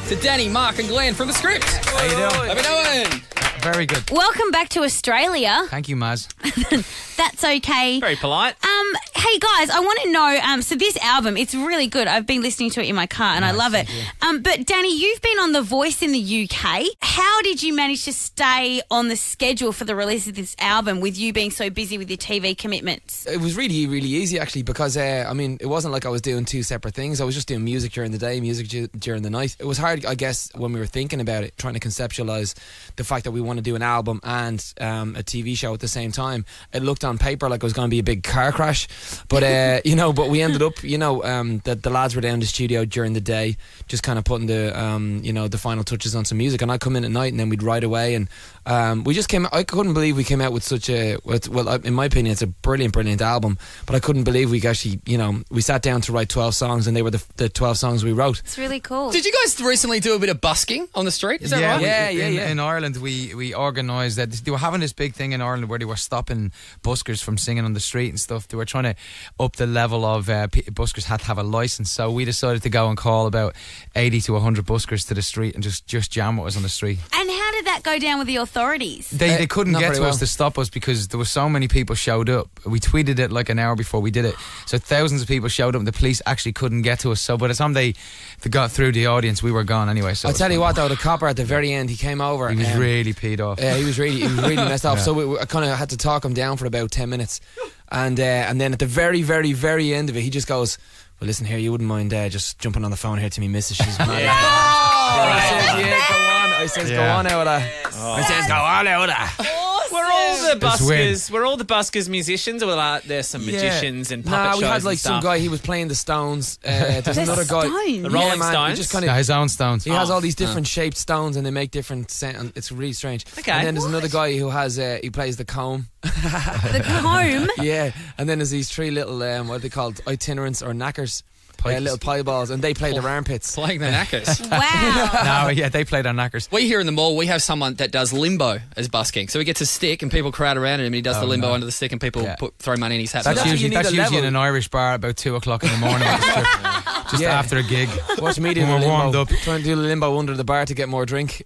to Danny, Mark and Glenn from The Script. How you doing? How we doing? Very good. Welcome back to Australia. Thank you, Maz. That's okay. Very polite. Hey guys, I want to know, so this album, it's really good. I've been listening to it in my car and I love it. But Danny, you've been on The Voice in the UK. How did you manage to stay on the schedule for the release of this album with you being so busy with your TV commitments? It was really, really easy actually because, it wasn't like I was doing two separate things. I was just doing music during the day, music during the night. It was hard, I guess, when we were thinking about it, trying to conceptualise the fact that we want to do an album and a TV show at the same time. It looked on paper like it was going to be a big car crash, but but we ended up, the lads were down in the studio during the day, just kind of putting the final touches on some music, and I'd come in at night and then we'd write away, and we just came. I couldn't believe we came out with such a, well, in my opinion, it's a brilliant album, but I couldn't believe we actually, we sat down to write 12 songs, and they were the 12 songs we wrote. It's really cool. Did you guys recently do a bit of busking on the street? Is that right? Yeah. In Ireland, we organised that. They were having this big thing in Ireland where they were stopping buskers from singing on the street and stuff. They were trying to up the level of buskers had to have a licence. So we decided to go and call about 80 to 100 buskers to the street and just jam what was on the street. And how did that go down with the authorities? They couldn't not get very to well. us to stop us because there were so many people showed up. We tweeted it like an hour before we did it. So thousands of people showed up and the police actually couldn't get to us. So by the time they got through the audience, we were gone anyway. So I'll tell you what though, the copper at the very end, he came over. he was really peed off. He was really messed up. Yeah. So I kind of had to talk him down for about 10 minutes. And then at the very, very, very end of it, he just goes, well, listen here, you wouldn't mind just jumping on the phone here to me missus. She's mad. I says, yeah, go on. I says, go on out of that. I says, go on out of that. We're all the It's weird. buskers. We're all the buskers musicians, or there's some magicians and puppet Nah, shows we had and like some stuff. guy, he was playing the Stones. There's another guy. Stones? The Rolling man, Stones? He just kind Yeah, of, his own stones. he has all these different shaped stones and they make different sound. It's really strange. Okay. And then there's another guy who has, he plays the comb. The comb? Yeah. And then there's these three little, what are they called? Itinerants or knackers. Little pie balls, and they play their armpits. Playing the knackers. Wow. No, yeah, they played on knackers. We here in the mall, we have someone that does limbo as busking. So he gets a stick and people crowd around him and he does the limbo under the stick and people throw money in his hat. That's That's usually, you need that's a usually in level. an Irish bar about 2 o'clock in the morning at the strip, just Yeah. after a gig. Watch me do When the we're limbo, warmed up. trying to do the limbo under the bar to get more drink.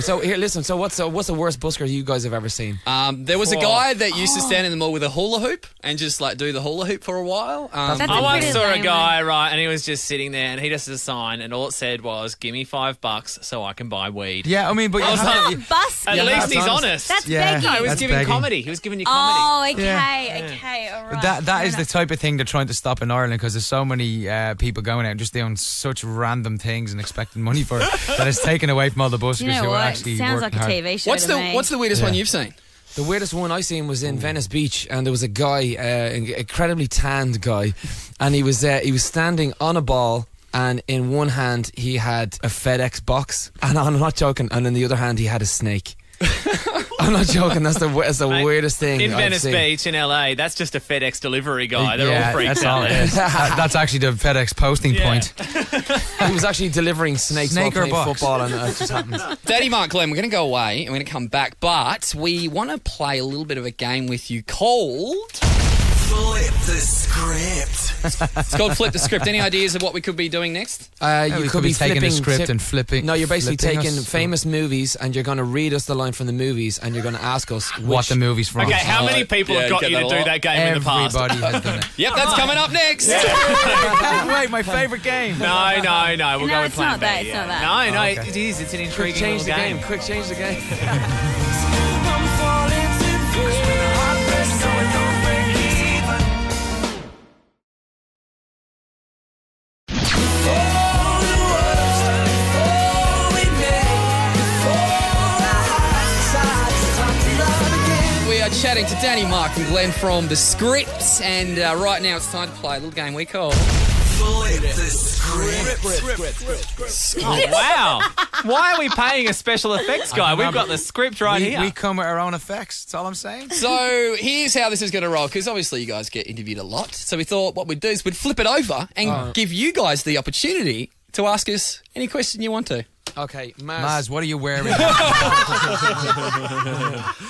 So here, listen. So what's the worst busker you guys have ever seen? There was a guy that used to stand in the mall with a hula hoop and just like do the hula hoop for a while. That's I a once pretty saw a lame guy, right, and he was just sitting there, and he just had a sign, and all it said was, "Give me $5 so I can buy weed." Yeah, I mean, but was you- like- Not busking. At Yeah, least that's he's honest. honest. That's Yeah. begging. No, he was That's giving begging. comedy. He was giving you comedy. Oh, okay, Yeah. okay, all right. that is Fair the type of thing they're trying to stop in Ireland because there's so many people going out and just doing such random things and expecting money for it that it's taken away from all the buskers You know who are what? actually Sounds like working a hard. TV show What's to me. the weirdest one you've seen? The weirdest one I seen was in Venice Beach, and there was a guy, an incredibly tanned guy, and he was standing on a ball. And in one hand he had a FedEx box, and I'm not joking. And in the other hand he had a snake. I'm not joking. That's the Mate, weirdest thing In I've Venice seen. Beach in LA, that's just a FedEx delivery guy. They're Yeah, all freaked that's out. all it is. That's actually the FedEx posting Yeah. point. He was actually delivering snakes Snake while or playing box? football, and it just happened. Daddy, Mark, Glenn, we're going to go away and we're going to come back, but we want to play a little bit of a game with you called... Flip the script. It's called Flip the Script. Any ideas of what we could be doing next? You we could be taking a flipping script and flipping. No, you're basically flipping taking us. famous movies and you're going to read us the line from the movies and you're going to ask us what the movie's from. Okay, how many people Yeah, have got get you to that a do lot. that game in the past? Everybody has done it. Yep, that's coming up next. Wait, my favourite game. No. We'll No, go with it's plan not B. that, it's yeah. not that. No, okay. it is. It's an Quick intriguing change the little game. Quick change the game. We are chatting to Danny, Mark and Glenn from The Script, and right now it's time to play a little game we call... Flip the script. Oh, wow. Why are we paying a special effects guy? We've got the script right here. We come with our own effects. That's all I'm saying. So here's how this is going to roll, because obviously you guys get interviewed a lot. So we thought what we'd do is we'd flip it over and give you guys the opportunity to ask us any question you want to. Okay, Maz, what are you wearing?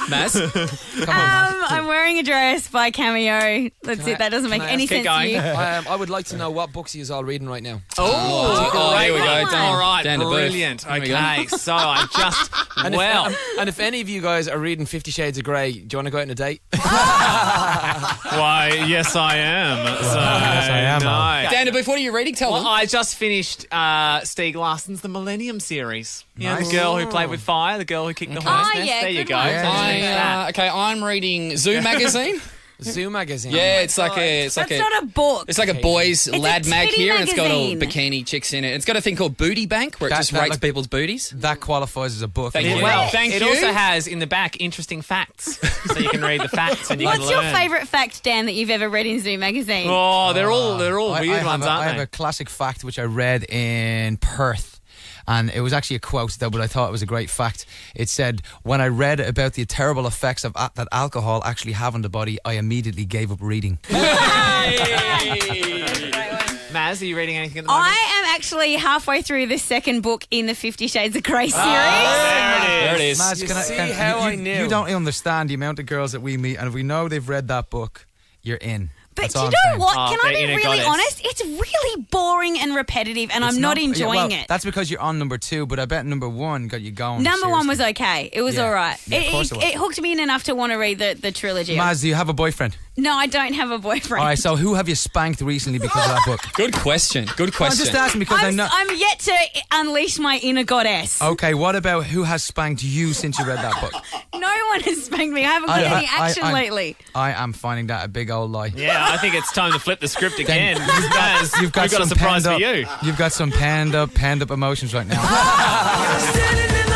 Maz? I'm wearing a dress by Cameo. That's it. That doesn't make can I any ask- sense to you. I would like to know what books you all reading right now. Oh, here we go. one. Dan, All right, Dan the Booth. brilliant. Here we go. Okay, so I just And well. if any of you guys are reading 50 Shades of Grey, do you want to go out on a date? Why, yes, I am. So, yes, I am, no. Dan the Booth, what are you reading? Tell Well, them. I just finished Stieg Larsson's The Millennium series. Yeah, Nice. the girl who played with fire, the girl who kicked the Oh, hornet's nest. yeah, There you good go. one. So I just finished that. Okay, I'm reading Zoo magazine. Zoo magazine. Yeah, it's like a That's not a book. It's like a boys a lad mag titty here, and it's got all magazine. bikini chicks in it. It's got a thing called Booty Bank, where it just rates people's booties. That qualifies as a book. Thank you. Well, Thank it you. also has in the back interesting facts, so you can read the facts and you What's can your learn. favourite fact, Dan, that you've ever read in Zoo magazine? Oh, they're all weird ones, I aren't have they? a classic fact which I read in Perth. And it was actually a quote, though, but I thought it was a great fact. It said, "When I read about the terrible effects of that alcohol actually have on the body, I immediately gave up reading." Maz, are you reading anything at the moment? I am actually halfway through the second book in the 50 Shades of Grey series. There it is. Maz, You can see can- how you, I knew. You don't understand the amount of girls that we meet, and if we know they've read that book, you're in. But That's do all you I'm know saying. what? Oh, Can I they're be inner really goddess. honest? It's really boring and repetitive, and It's I'm not yeah, enjoying well, it. That's because you're on number 2, but I bet number 1 got you going. Number 1 was seriously. okay. It was Yeah. all right. Yeah, of course it was. It hooked me in enough to want to read the trilogy. Maz, do you have a boyfriend? No, I don't have a boyfriend. All right, so who have you spanked recently because of that book? Good question. Good I'm question. just asking because I know. I'm yet to unleash my inner goddess. Okay, what about who has spanked you since you read that book? No one has spanked me. I haven't got any action lately. I am finding that a big old lie. Yeah, I think it's time to flip the script Then again. Maz, You've got we've got a some surprise penned for up, you. You've got some panned up emotions right now. Standing in